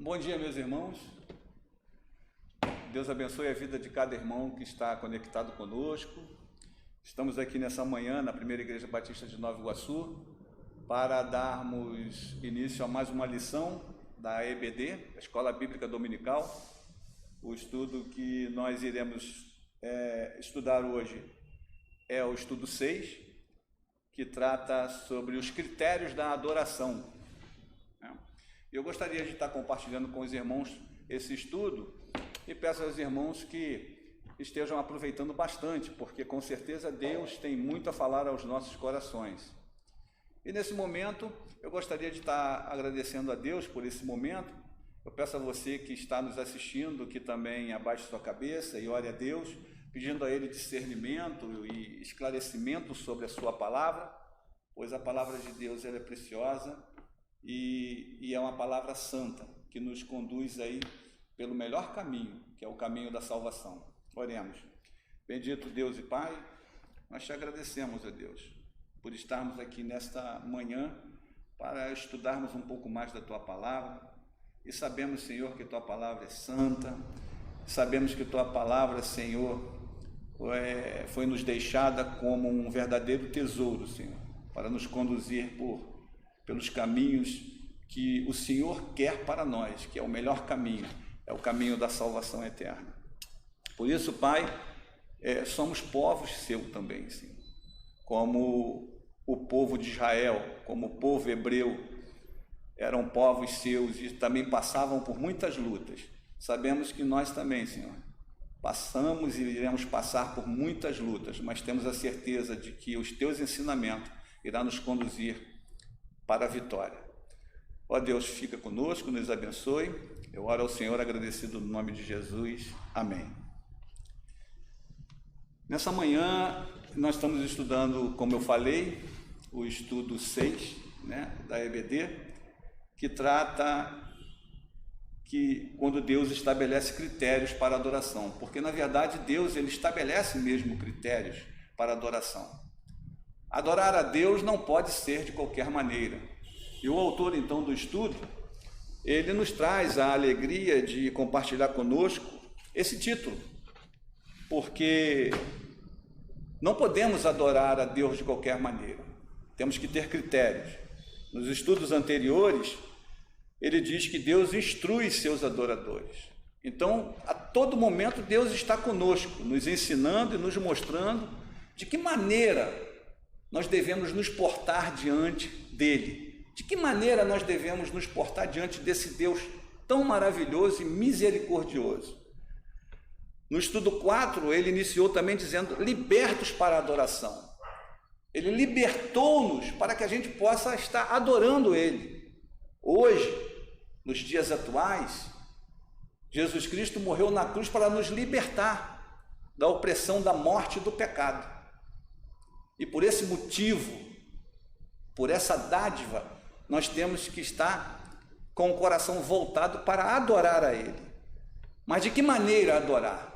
Bom dia, meus irmãos. Deus abençoe a vida de cada irmão que está conectado conosco. Estamos aqui nessa manhã na Primeira Igreja Batista de Nova Iguaçu para darmos início a mais uma lição da EBD, a Escola Bíblica Dominical. O estudo que nós iremos estudar hoje é o estudo 6, que trata sobre os critérios da adoração. Eu gostaria de estar compartilhando com os irmãos esse estudo e peço aos irmãos que estejam aproveitando bastante, porque com certeza Deus tem muito a falar aos nossos corações. E nesse momento eu gostaria de estar agradecendo a Deus por esse momento. Eu peço a você que está nos assistindo que também abaixe sua cabeça e ore a Deus, pedindo a Ele discernimento e esclarecimento sobre a sua palavra, pois a palavra de Deus ela é preciosa e é uma palavra santa que nos conduz aí pelo melhor caminho, que é o caminho da salvação. Oremos. Bendito Deus e Pai, nós te agradecemos, ó Deus, por estarmos aqui nesta manhã para estudarmos um pouco mais da Tua palavra e sabemos, Senhor, que Tua palavra é santa, sabemos que Tua palavra, Senhor, foi nos deixada como um verdadeiro tesouro, Senhor, para nos conduzir pelos caminhos que o Senhor quer para nós, que é o melhor caminho, é o caminho da salvação eterna. Por isso, Pai, somos povos seu também, Senhor, como o povo de Israel, como o povo hebreu, eram povos seus e também passavam por muitas lutas. Sabemos que nós também, Senhor, passamos e iremos passar por muitas lutas, mas temos a certeza de que os teus ensinamentos irão nos conduzir para a vitória. Ó Deus, fica conosco, nos abençoe. Eu oro ao Senhor agradecido no nome de Jesus. Amém. Nessa manhã, nós estamos estudando, como eu falei, o estudo 6, da EBD, que trata que quando Deus estabelece critérios para a adoração, porque na verdade Deus ele estabelece mesmo critérios para a adoração. Adorar a Deus não pode ser de qualquer maneira. E o autor, então, do estudo, ele nos traz a alegria de compartilhar conosco esse título, porque não podemos adorar a Deus de qualquer maneira. Temos que ter critérios. Nos estudos anteriores, ele diz que Deus instrui seus adoradores. Então, a todo momento, Deus está conosco, nos ensinando e nos mostrando de que maneira nós devemos nos portar diante dele. De que maneira nós devemos nos portar diante desse Deus tão maravilhoso e misericordioso? No estudo 4, ele iniciou também dizendo, libertos para a adoração. Ele libertou-nos para que a gente possa estar adorando ele. Hoje, nos dias atuais, Jesus Cristo morreu na cruz para nos libertar da opressão da morte e do pecado. E por esse motivo, por essa dádiva, nós temos que estar com o coração voltado para adorar a Ele. Mas de que maneira adorar?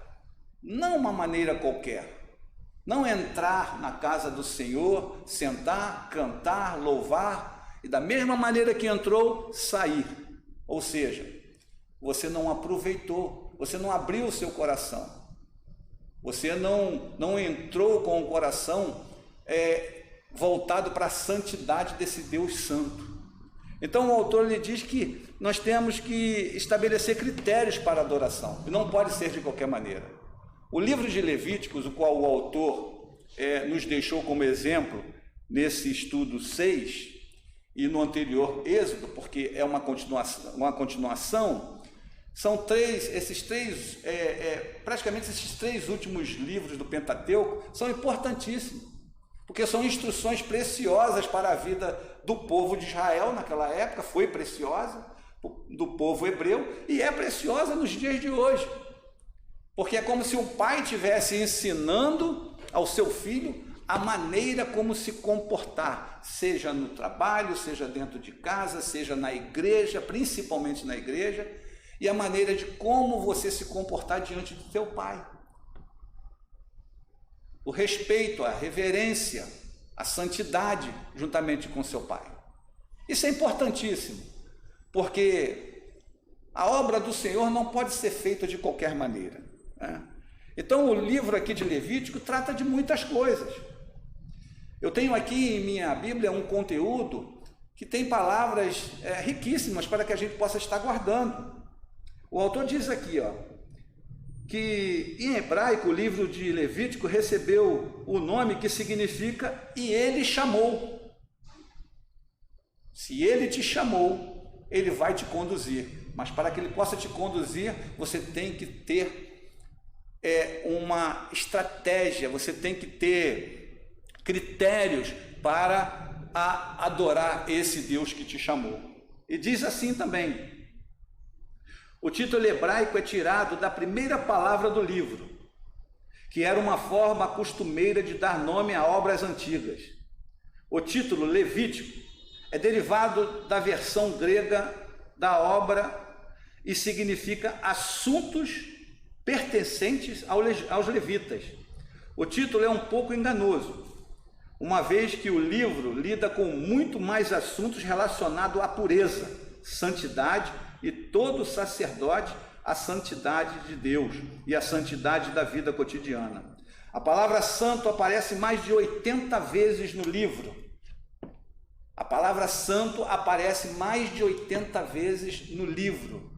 Não uma maneira qualquer. Não entrar na casa do Senhor, sentar, cantar, louvar, e da mesma maneira que entrou, sair. Ou seja, você não aproveitou, você não abriu o seu coração. Você não entrou com o coração voltado para a santidade desse Deus santo. Então o autor lhe diz que nós temos que estabelecer critérios para a adoração, e não pode ser de qualquer maneira. O livro de Levíticos, o qual o autor nos deixou como exemplo nesse estudo 6 e no anterior Êxodo, porque é uma continuação, são praticamente esses três últimos livros do Pentateuco são importantíssimos, porque são instruções preciosas para a vida do povo de Israel naquela época, foi preciosa, do povo hebreu, e é preciosa nos dias de hoje, porque é como se o pai estivesse ensinando ao seu filho a maneira como se comportar, seja no trabalho, seja dentro de casa, seja na igreja, principalmente na igreja, e a maneira de como você se comportar diante do teu pai. O respeito, a reverência, a santidade juntamente com seu pai. Isso é importantíssimo, porque A obra do Senhor não pode ser feita de qualquer maneira, né? Então, o livro aqui de Levítico trata de muitas coisas. Eu tenho aqui em minha Bíblia um conteúdo que tem palavras riquíssimas para que a gente possa estar guardando. O autor diz aqui, que em hebraico o livro de Levítico recebeu o nome que significa "e ele chamou". Se ele te chamou, ele vai te conduzir. Mas para que ele possa te conduzir, você tem que ter uma estratégia, você tem que ter critérios para adorar esse Deus que te chamou. E diz assim também: o título hebraico é tirado da primeira palavra do livro, que era uma forma costumeira de dar nome a obras antigas. O título Levítico é derivado da versão grega da obra e significa assuntos pertencentes aos levitas. O título é um pouco enganoso, uma vez que o livro lida com muito mais assuntos relacionados à pureza, santidade e todo sacerdote, a santidade de Deus e a santidade da vida cotidiana. A palavra santo aparece mais de 80 vezes no livro. A palavra santo aparece mais de 80 vezes no livro,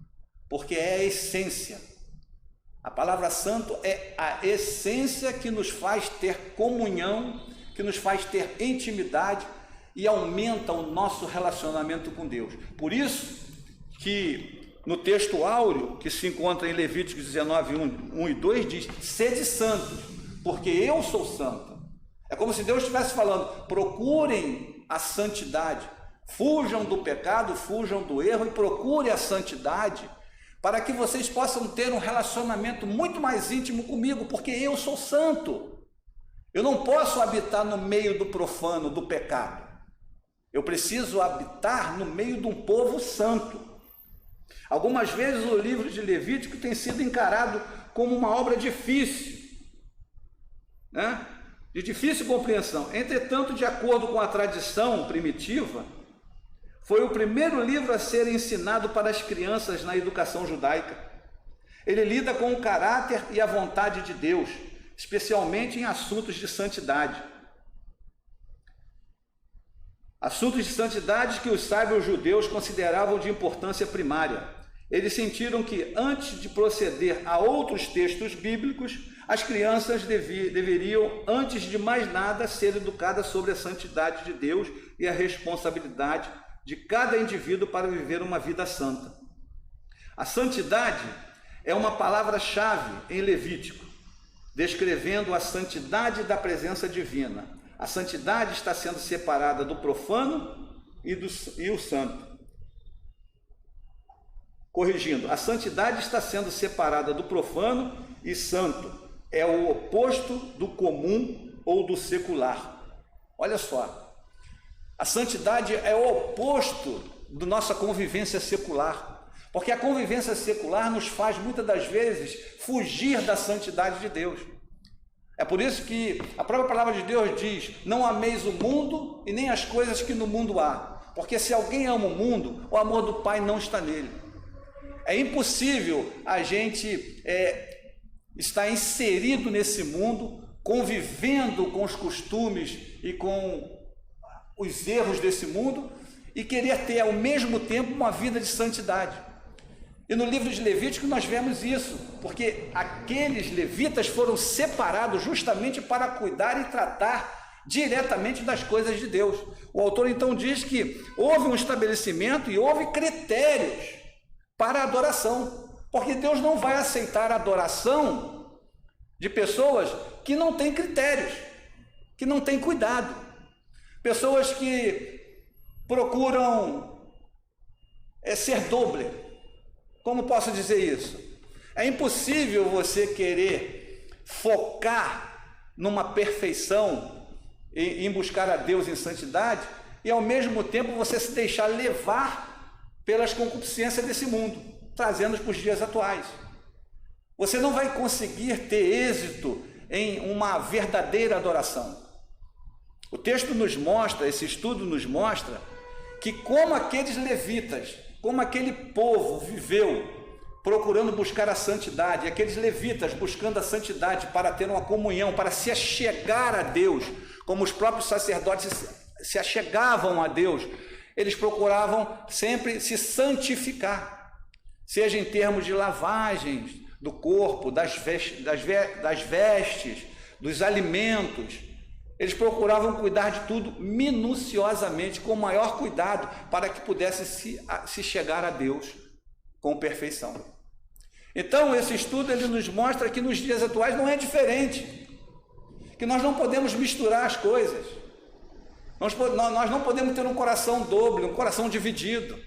porque é a essência. A palavra santo é a essência que nos faz ter comunhão, que nos faz ter intimidade e aumenta o nosso relacionamento com Deus. Por isso que no texto áureo, que se encontra em Levíticos 19, 1 e 2, diz: sede santos, porque eu sou santo. É como se Deus estivesse falando: procurem a santidade, fujam do pecado, fujam do erro e procurem a santidade, para que vocês possam ter um relacionamento muito mais íntimo comigo, porque eu sou santo. Eu não posso habitar no meio do profano, do pecado. Eu preciso habitar no meio de um povo santo. Algumas vezes o livro de Levítico tem sido encarado como uma obra difícil, né? De difícil compreensão. Entretanto, de acordo com a tradição primitiva, foi o primeiro livro a ser ensinado para as crianças na educação judaica. Ele lida com o caráter e a vontade de Deus, especialmente em assuntos de santidade. Assuntos de santidade que os sábios judeus consideravam de importância primária. Eles sentiram que, antes de proceder a outros textos bíblicos, as crianças deveriam, antes de mais nada, ser educadas sobre a santidade de Deus e a responsabilidade de cada indivíduo para viver uma vida santa. A santidade é uma palavra-chave em Levítico, descrevendo a santidade da presença divina. A santidade está sendo separada do profano e o santo. Corrigindo, a santidade está sendo separada do profano e santo. É o oposto do comum ou do secular. Olha só, a santidade é o oposto da nossa convivência secular, porque a convivência secular nos faz muitas das vezes fugir da santidade de Deus. É por isso que a própria palavra de Deus diz: não ameis o mundo e nem as coisas que no mundo há, porque se alguém ama o mundo, o amor do Pai não está nele. É impossível a gente estar inserido nesse mundo, convivendo com os costumes e com os erros desse mundo e querer ter ao mesmo tempo uma vida de santidade. E no livro de Levítico nós vemos isso, porque aqueles levitas foram separados justamente para cuidar e tratar diretamente das coisas de Deus. O autor então diz que houve um estabelecimento e houve critérios para a adoração, porque Deus não vai aceitar a adoração de pessoas que não têm critérios, que não têm cuidado, pessoas que procuram ser doble. Como posso dizer isso? É impossível você querer focar numa perfeição, em buscar a Deus em santidade, e ao mesmo tempo você se deixar levar pelas concupiscências desse mundo, trazendo para os dias atuais. Você não vai conseguir ter êxito em uma verdadeira adoração. O texto nos mostra, esse estudo nos mostra, que como aqueles levitas como aquele povo viveu procurando buscar a santidade, aqueles levitas buscando a santidade para ter uma comunhão, para se achegar a Deus, como os próprios sacerdotes se achegavam a Deus, eles procuravam sempre se santificar, seja em termos de lavagens do corpo, das vestes, dos alimentos. Eles procuravam cuidar de tudo minuciosamente, com o maior cuidado, para que pudessem se chegar a Deus com perfeição. Então, esse estudo ele nos mostra que nos dias atuais não é diferente, que nós não podemos misturar as coisas, nós não podemos ter um coração doble, um coração dividido.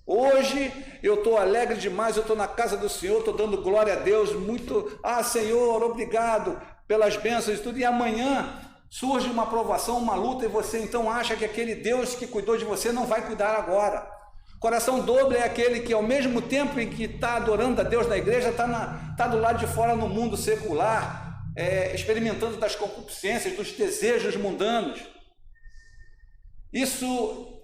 Hoje eu estou alegre demais, eu estou na casa do Senhor, estou dando glória a Deus, Senhor, obrigado pelas bênçãos e tudo, e amanhã surge uma provação, uma luta, e você então acha que aquele Deus que cuidou de você não vai cuidar agora. Coração doble é aquele que, ao mesmo tempo em que está adorando a Deus na igreja, está do lado de fora no mundo secular, experimentando das concupiscências, dos desejos mundanos. Isso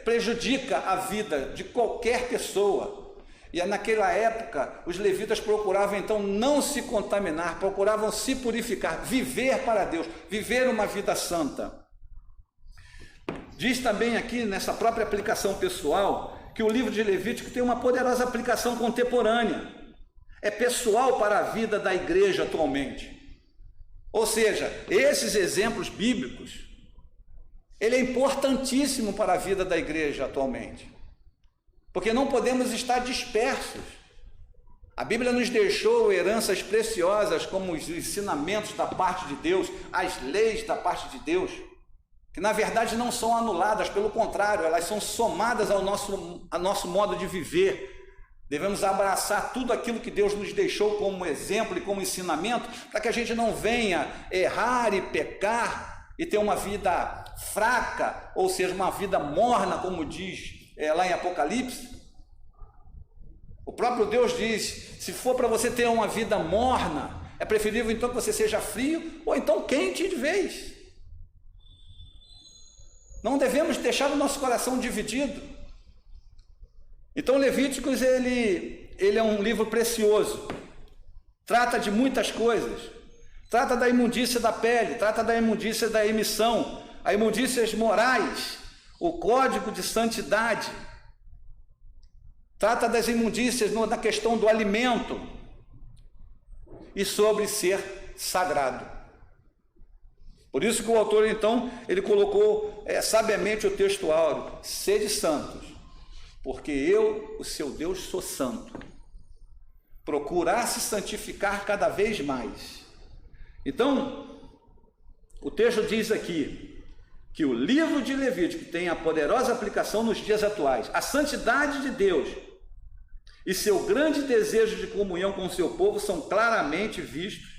prejudica a vida de qualquer pessoa. E naquela época, os levitas procuravam então não se contaminar, procuravam se purificar, viver para Deus, viver uma vida santa. Diz também aqui, nessa própria aplicação pessoal, que o livro de Levítico tem uma poderosa aplicação contemporânea. É pessoal para a vida da igreja atualmente. Ou seja, esses exemplos bíblicos, ele é importantíssimo para a vida da igreja atualmente. Porque não podemos estar dispersos. A Bíblia nos deixou heranças preciosas, como os ensinamentos da parte de Deus, as leis da parte de Deus, que na verdade não são anuladas, pelo contrário, elas são somadas ao nosso modo de viver. Devemos abraçar tudo aquilo que Deus nos deixou como exemplo e como ensinamento, para que a gente não venha errar e pecar e ter uma vida fraca, ou seja, uma vida morna, como diz lá em Apocalipse. O próprio Deus diz: se for para você ter uma vida morna, é preferível então que você seja frio ou então quente de vez. Não devemos deixar o nosso coração dividido. Então Levíticos ele é um livro precioso, trata de muitas coisas, trata da imundícia da pele, trata da imundícia da emissão, as imundícias morais, o código de santidade, trata das imundícias na questão do alimento e sobre ser sagrado. Por isso que o autor, então, ele colocou sabiamente o texto áureo: sede santos, porque eu, o seu Deus, sou santo. Procurar se santificar cada vez mais. Então, o texto diz aqui que o livro de Levítico tem a poderosa aplicação nos dias atuais. A santidade de Deus e seu grande desejo de comunhão com o seu povo são claramente vistos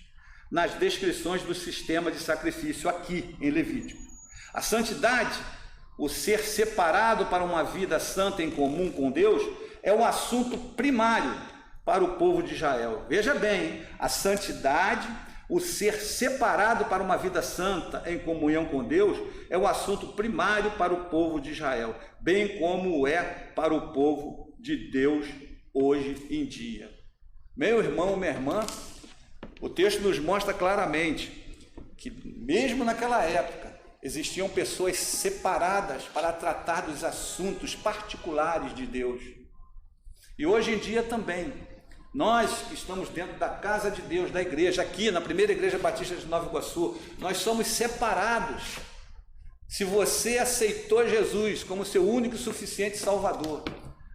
nas descrições do sistema de sacrifício aqui em Levítico. A santidade, o ser separado para uma vida santa em comum com Deus, é o assunto primário para o povo de Israel. Veja bem, a santidade, o ser separado para uma vida santa em comunhão com Deus, é o assunto primário para o povo de Israel, bem como é para o povo de Deus hoje em dia. Meu irmão, minha irmã, o texto nos mostra claramente que mesmo naquela época existiam pessoas separadas para tratar dos assuntos particulares de Deus. E hoje em dia também, nós que estamos dentro da casa de Deus, da igreja, aqui na primeira igreja batista de Nova Iguaçu, nós somos separados. Se você aceitou Jesus como seu único e suficiente Salvador,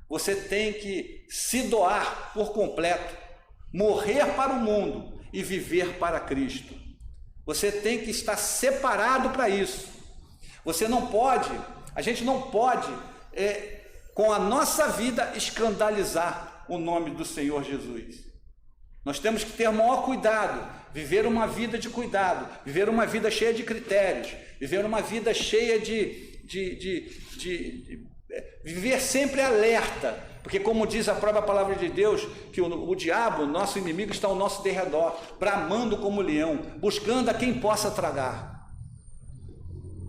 você tem que se doar por completo, morrer para o mundo e viver para Cristo. Você tem que estar separado para isso. Você não pode, a gente não pode, com a nossa vida, escandalizar o nome do Senhor Jesus. Nós temos que ter o maior cuidado, viver uma vida de cuidado, viver uma vida cheia de critérios, viver uma vida cheia viver sempre alerta, porque como diz a própria palavra de Deus, que o diabo, nosso inimigo, está ao nosso derredor, bramando como leão, buscando a quem possa tragar.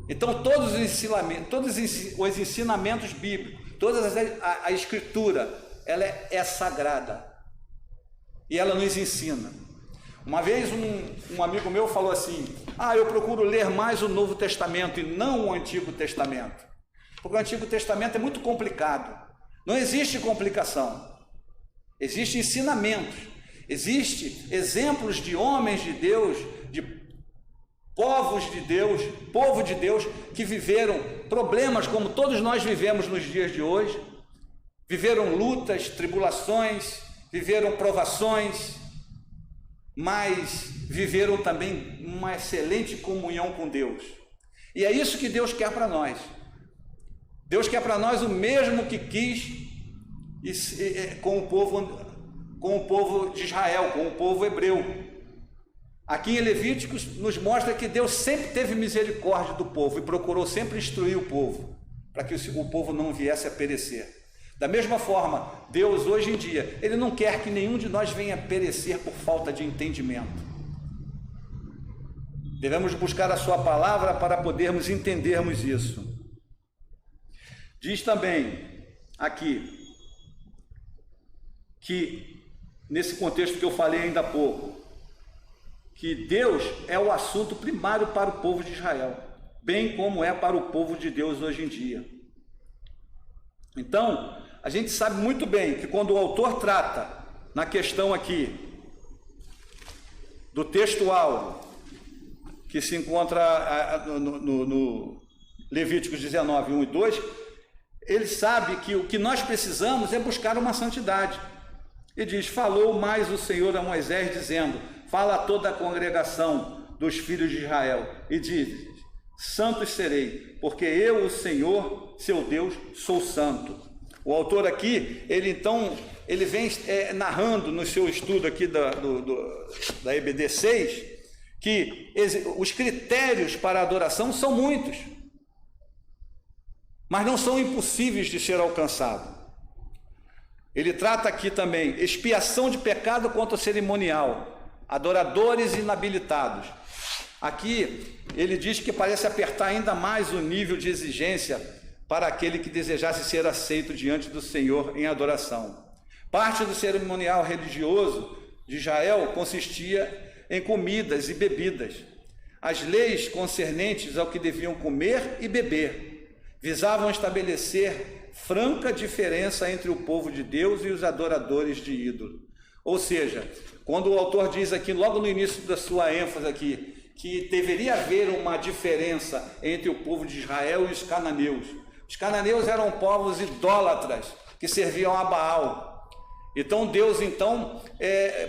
Então todos os ensinamentos bíblicos A Escritura, ela é sagrada e ela nos ensina. Uma vez um amigo meu falou assim: eu procuro ler mais o Novo Testamento e não o Antigo Testamento, porque o Antigo Testamento é muito complicado. Não existe complicação, existem ensinamentos, existem exemplos de homens de Deus, de povos de Deus, povo de Deus, que viveram problemas como todos nós vivemos nos dias de hoje, viveram lutas, tribulações, viveram provações, mas viveram também uma excelente comunhão com Deus. E é isso que Deus quer para nós. Deus quer para nós o mesmo que quis com o povo de Israel, com o povo hebreu. Aqui em Levíticos nos mostra que Deus sempre teve misericórdia do povo e procurou sempre instruir o povo, para que o povo não viesse a perecer. Da mesma forma, Deus hoje em dia, Ele não quer que nenhum de nós venha perecer por falta de entendimento. Devemos buscar a sua palavra para podermos entendermos isso. Diz também aqui, que nesse contexto que eu falei ainda há pouco, que Deus é o assunto primário para o povo de Israel, bem como é para o povo de Deus hoje em dia. Então, a gente sabe muito bem que quando o autor trata, na questão aqui, do textual, que se encontra no Levíticos 19, 1 e 2, ele sabe que o que nós precisamos é buscar uma santidade. E diz: falou mais o Senhor a Moisés, dizendo: fala a toda a congregação dos filhos de Israel, e diz: santos serei, porque eu, o Senhor, seu Deus, sou santo. O autor aqui, ele vem narrando no seu estudo aqui da EBD 6, que os critérios para a adoração são muitos, mas não são impossíveis de ser alcançados. Ele trata aqui também expiação de pecado contra o cerimonial, adoradores inabilitados. Aqui ele diz que parece apertar ainda mais o nível de exigência para aquele que desejasse ser aceito diante do Senhor em adoração. Parte do cerimonial religioso de Israel consistia em comidas e bebidas. As leis concernentes ao que deviam comer e beber visavam estabelecer franca diferença entre o povo de Deus e os adoradores de ídolo. Ou seja, quando o autor diz aqui, logo no início da sua ênfase aqui, que deveria haver uma diferença entre o povo de Israel e os cananeus. Os cananeus eram povos idólatras que serviam a Baal. Então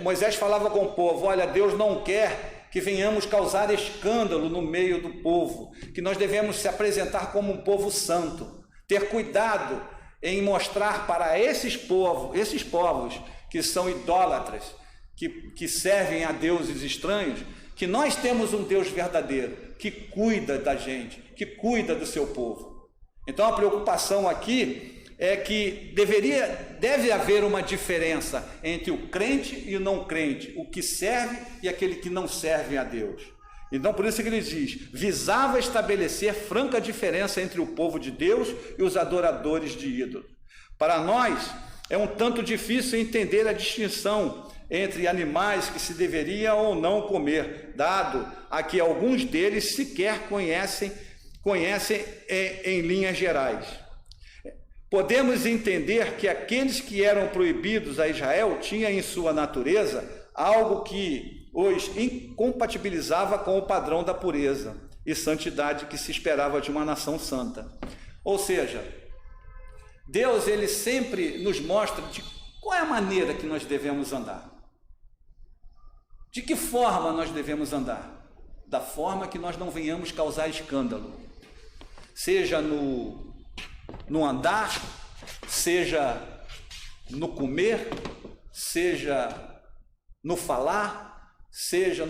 Moisés falava com o povo: olha, Deus não quer que venhamos causar escândalo no meio do povo, que nós devemos se apresentar como um povo santo. Ter cuidado em mostrar para esses povos que são idólatras, que servem a deuses estranhos, que nós temos um Deus verdadeiro, que cuida da gente, que cuida do seu povo. Então a preocupação aqui é que deve haver uma diferença entre o crente e o não crente, o que serve e aquele que não serve a Deus. Então, por isso que ele diz: visava estabelecer franca diferença entre o povo de Deus e os adoradores de ídolos. Para nós, é um tanto difícil entender a distinção entre animais que se deveria ou não comer, dado a que alguns deles sequer conhecem em linhas gerais. Podemos entender que aqueles que eram proibidos a Israel tinham em sua natureza algo que os incompatibilizava com o padrão da pureza e santidade que se esperava de uma nação santa. Ou seja, Deus ele sempre nos mostra de qual é a maneira que nós devemos andar. De que forma nós devemos andar? Da forma que nós não venhamos causar escândalo. Seja no andar, seja no comer, seja no falar, seja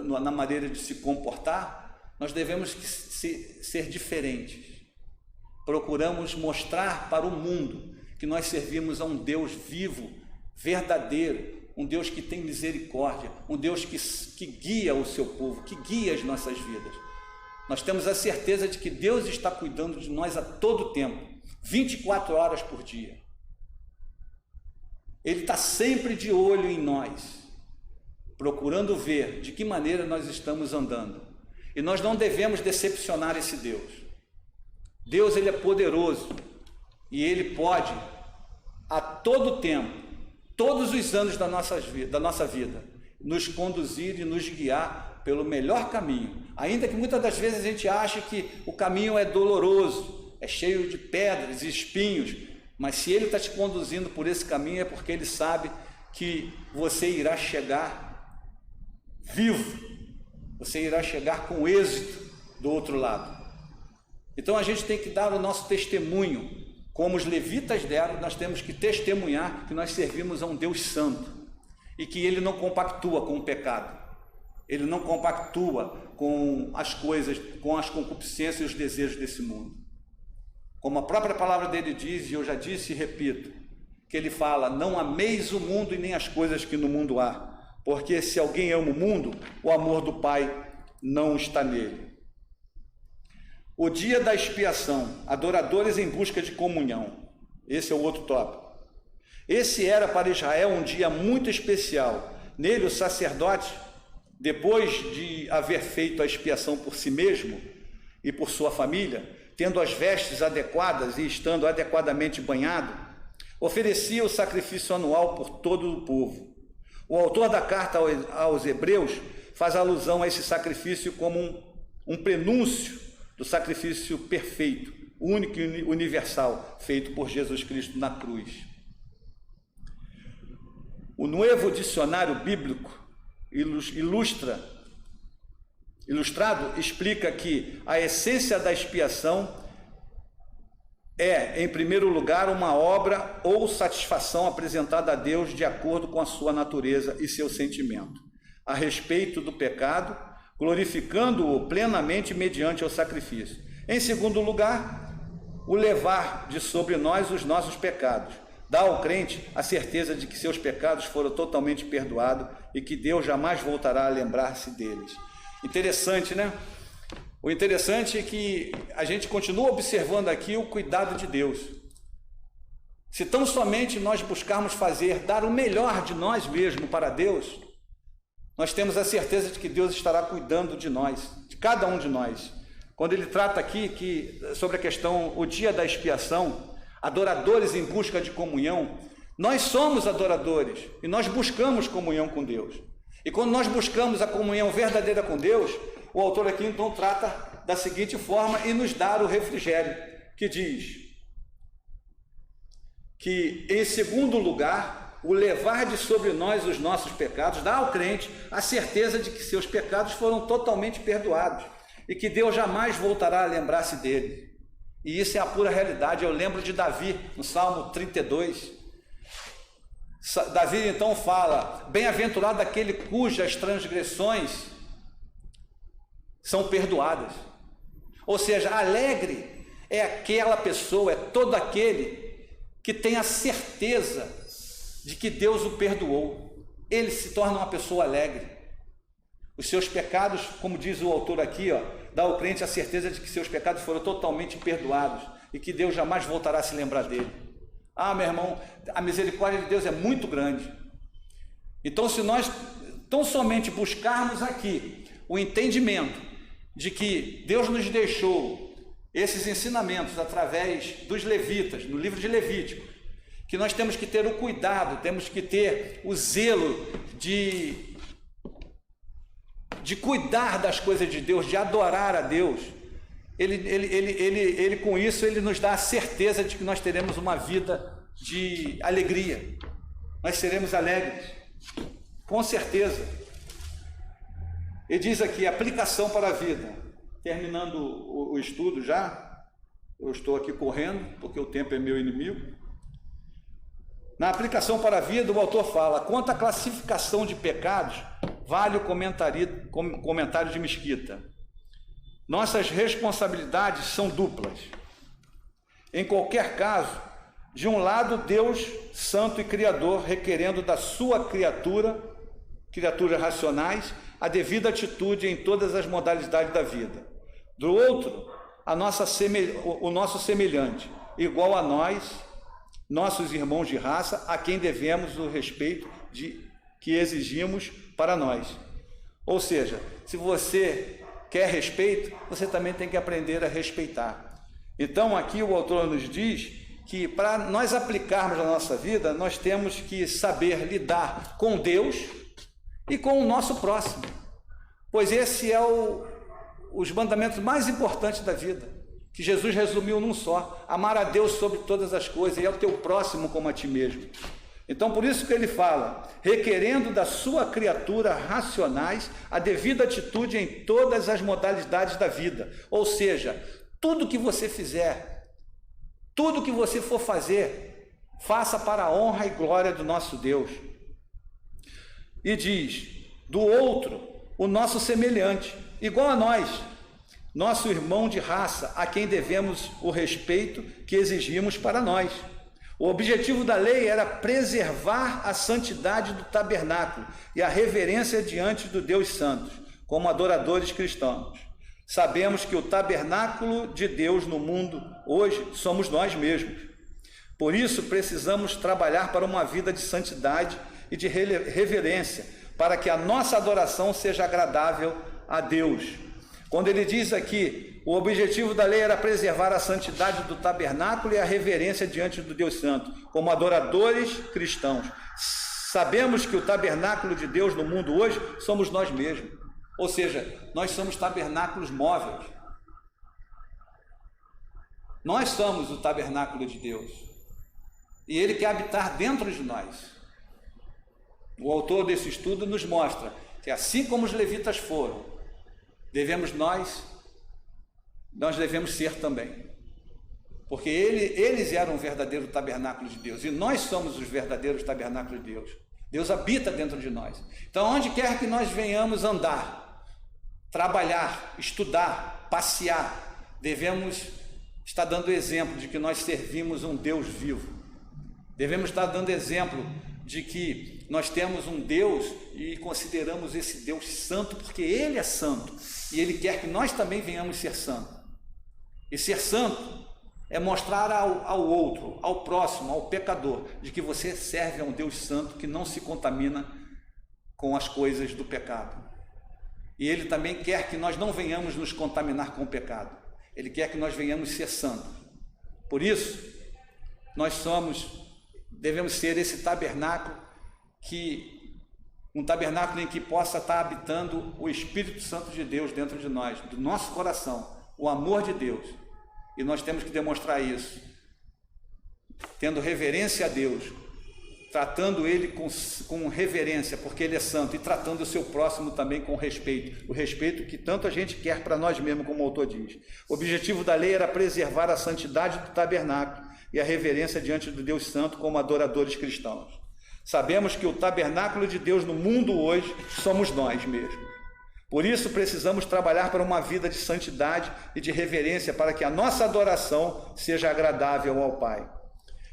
na maneira de se comportar. Nós devemos ser diferentes. Procuramos mostrar para o mundo que nós servimos a um Deus vivo, verdadeiro, um Deus que tem misericórdia, um Deus que guia o seu povo, que guia as nossas vidas. Nós temos a certeza de que Deus está cuidando de nós a todo tempo. 24 horas por dia. Ele está sempre de olho em nós, procurando ver de que maneira nós estamos andando. E nós não devemos decepcionar esse Deus. Deus, ele é poderoso e ele pode, a todo tempo, todos os anos da nossa vida, nos conduzir e nos guiar pelo melhor caminho. Ainda que muitas das vezes a gente ache que o caminho é doloroso, é cheio de pedras e espinhos, mas se ele está te conduzindo por esse caminho é porque ele sabe que você irá chegar vivo, você irá chegar com êxito do outro lado. Então a gente tem que dar o nosso testemunho, como os levitas deram. Nós temos que testemunhar que nós servimos a um Deus santo e que ele não compactua com o pecado, ele não compactua com as coisas, com as concupiscências e os desejos desse mundo. Como a própria palavra dele diz, e eu já disse e repito, que ele fala: não ameis o mundo e nem as coisas que no mundo há, porque se alguém ama o mundo, o amor do Pai não está nele. O dia da expiação, adoradores em busca de comunhão. Esse é o outro tópico. Esse era para Israel um dia muito especial. Nele o sacerdote, depois de haver feito a expiação por si mesmo e por sua família, tendo as vestes adequadas e estando adequadamente banhado, oferecia o sacrifício anual por todo o povo. O autor da carta aos Hebreus faz alusão a esse sacrifício como um prenúncio do sacrifício perfeito, único e universal, feito por Jesus Cristo na cruz. O Novo Dicionário Bíblico Ilustrado explica que a essência da expiação é, em primeiro lugar, uma obra ou satisfação apresentada a Deus de acordo com a sua natureza e seu sentimento a respeito do pecado, glorificando-o plenamente mediante o sacrifício. Em segundo lugar, o levar de sobre nós os nossos pecados. Dá ao crente a certeza de que seus pecados foram totalmente perdoados e que Deus jamais voltará a lembrar-se deles. Interessante, né? O interessante é que a gente continua observando aqui o cuidado de Deus. Se tão somente nós buscarmos dar o melhor de nós mesmos para Deus, nós temos a certeza de que Deus estará cuidando de nós, de cada um de nós. Quando ele trata aqui sobre a questão, o dia da expiação, adoradores em busca de comunhão, nós somos adoradores e nós buscamos comunhão com Deus. E quando nós buscamos a comunhão verdadeira com Deus, o autor aqui então trata da seguinte forma e nos dá o refrigério, que diz que, em segundo lugar, o levar de sobre nós os nossos pecados dá ao crente a certeza de que seus pecados foram totalmente perdoados e que Deus jamais voltará a lembrar-se dele. E isso é a pura realidade. Eu lembro de Davi, no Salmo 32. Davi então fala: bem-aventurado aquele cujas transgressões são perdoadas. Ou seja, alegre é aquela pessoa, é todo aquele que tem a certeza de que Deus o perdoou. Ele se torna uma pessoa alegre. Os seus pecados, como diz o autor aqui, dá ao crente a certeza de que seus pecados foram totalmente perdoados e que Deus jamais voltará a se lembrar dele. Ah, meu irmão, a misericórdia de Deus é muito grande. Então, se nós tão somente buscarmos aqui o entendimento de que Deus nos deixou esses ensinamentos através dos levitas, no livro de Levítico, que nós temos que ter o cuidado, temos que ter o zelo de cuidar das coisas de Deus, de adorar a Deus. Ele com isso, ele nos dá a certeza de que nós teremos uma vida de alegria. Nós seremos alegres, com certeza. Ele diz aqui, aplicação para a vida. Terminando o estudo já, eu estou aqui correndo, porque o tempo é meu inimigo. Na aplicação para a vida, o autor fala: quanto à classificação de pecados, vale o comentário de Mesquita. Nossas responsabilidades são duplas. Em qualquer caso, de um lado, Deus, santo e criador, requerendo da sua criaturas racionais, a devida atitude em todas as modalidades da vida. Do outro, o nosso semelhante, igual a nós, nossos irmãos de raça, a quem devemos o respeito que exigimos para nós. Ou seja, se você quer respeito, você também tem que aprender a respeitar. Então, aqui o autor nos diz que para nós aplicarmos na nossa vida, nós temos que saber lidar com Deus e com o nosso próximo, pois esse é os mandamentos mais importantes da vida, que Jesus resumiu num só: amar a Deus sobre todas as coisas e ao teu próximo como a ti mesmo. Então, por isso que ele fala, requerendo da sua criatura racionais a devida atitude em todas as modalidades da vida. Ou seja, tudo que você fizer, tudo que você for fazer, faça para a honra e glória do nosso Deus. E diz, do outro, o nosso semelhante, igual a nós, nosso irmão de raça, a quem devemos o respeito que exigimos para nós. O objetivo da lei era preservar a santidade do tabernáculo e a reverência diante do Deus Santo, como adoradores cristãos. Sabemos que o tabernáculo de Deus no mundo hoje somos nós mesmos. Por isso precisamos trabalhar para uma vida de santidade e de reverência, para que a nossa adoração seja agradável a Deus. Quando ele diz aqui, o objetivo da lei era preservar a santidade do tabernáculo e a reverência diante do Deus Santo, como adoradores cristãos. Sabemos que o tabernáculo de Deus no mundo hoje somos nós mesmos. Ou seja, nós somos tabernáculos móveis. Nós somos o tabernáculo de Deus. E Ele quer habitar dentro de nós. O autor desse estudo nos mostra que assim como os levitas foram, nós devemos ser também. Porque eles eram o verdadeiro tabernáculo de Deus. E nós somos os verdadeiros tabernáculos de Deus. Deus habita dentro de nós. Então, onde quer que nós venhamos andar, trabalhar, estudar, passear, devemos estar dando exemplo de que nós servimos um Deus vivo. Devemos estar dando exemplo de que nós temos um Deus e consideramos esse Deus santo porque Ele é santo e Ele quer que nós também venhamos ser santos. E ser santo é mostrar ao outro, ao próximo, ao pecador, de que você serve a um Deus santo que não se contamina com as coisas do pecado. E Ele também quer que nós não venhamos nos contaminar com o pecado. Ele quer que nós venhamos ser santos. Por isso, devemos ser esse tabernáculo, um tabernáculo em que possa estar habitando o Espírito Santo de Deus dentro de nós, do nosso coração, o amor de Deus. E nós temos que demonstrar isso, tendo reverência a Deus, tratando Ele com reverência, porque Ele é santo, e tratando o seu próximo também com respeito, o respeito que tanto a gente quer para nós mesmos, como o autor diz. O objetivo da lei era preservar a santidade do tabernáculo e a reverência diante do Deus Santo como adoradores cristãos. Sabemos que o tabernáculo de Deus no mundo hoje somos nós mesmos. Por isso precisamos trabalhar para uma vida de santidade e de reverência para que a nossa adoração seja agradável ao Pai.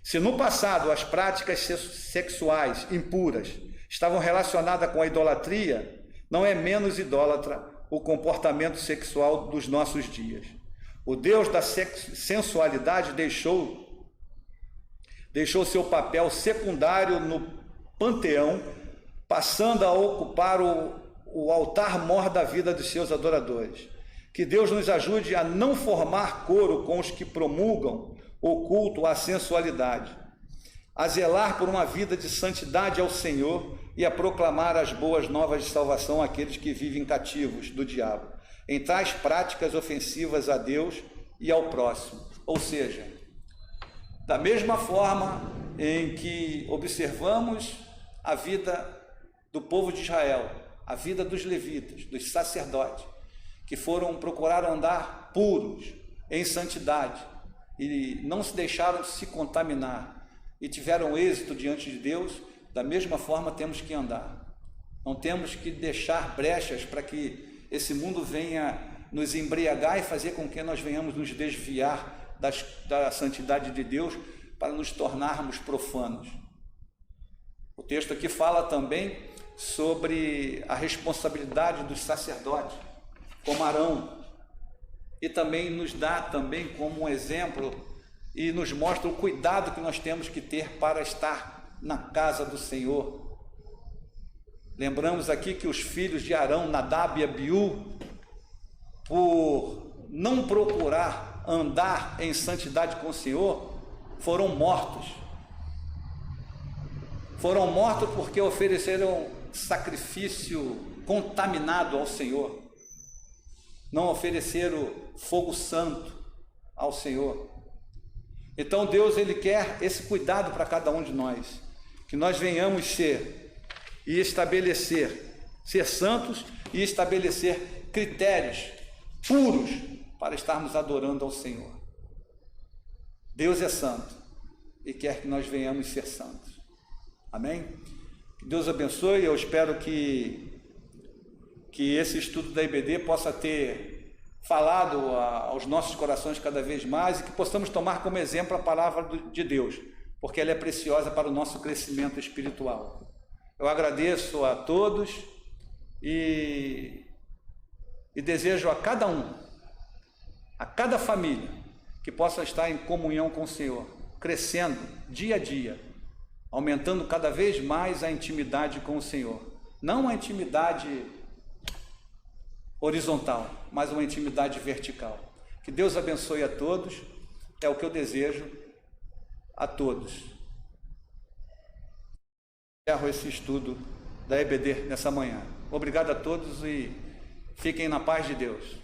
Se no passado as práticas sexuais impuras estavam relacionadas com a idolatria, não é menos idólatra o comportamento sexual dos nossos dias. O Deus da sensualidade deixou seu papel secundário no panteão, passando a ocupar o altar-mor da vida dos seus adoradores. Que Deus nos ajude a não formar coro com os que promulgam o culto à sensualidade, a zelar por uma vida de santidade ao Senhor e a proclamar as boas novas de salvação àqueles que vivem cativos do diabo, em tais práticas ofensivas a Deus e ao próximo. Ou seja, da mesma forma em que observamos a vida do povo de Israel, a vida dos levitas, dos sacerdotes, que foram procurar andar puros, em santidade, e não se deixaram se contaminar, e tiveram êxito diante de Deus, da mesma forma temos que andar. Não temos que deixar brechas para que esse mundo venha nos embriagar e fazer com que nós venhamos nos desviar da santidade de Deus para nos tornarmos profanos. O texto aqui fala também sobre a responsabilidade dos sacerdotes, como Arão, e também nos dá também como um exemplo e nos mostra o cuidado que nós temos que ter para estar na casa do Senhor. Lembramos aqui que os filhos de Arão, Nadab e Abiú, por não procurar andar em santidade com o Senhor, foram mortos. Foram mortos porque ofereceram sacrifício contaminado ao Senhor. Não ofereceram fogo santo ao Senhor. Então Deus, Ele quer esse cuidado para cada um de nós, que nós venhamos ser e estabelecer, ser santos e estabelecer critérios puros para estarmos adorando ao Senhor. Deus é santo e quer que nós venhamos ser santos. Amém? Que Deus abençoe. Eu espero que esse estudo da IBD possa ter falado aos nossos corações cada vez mais e que possamos tomar como exemplo a palavra de Deus, porque ela é preciosa para o nosso crescimento espiritual. Eu agradeço a todos e desejo a cada um, a cada família, que possa estar em comunhão com o Senhor, crescendo dia a dia, aumentando cada vez mais a intimidade com o Senhor. Não a intimidade horizontal, mas uma intimidade vertical. Que Deus abençoe a todos, é o que eu desejo a todos. Encerro esse estudo da EBD nessa manhã. Obrigado a todos e fiquem na paz de Deus.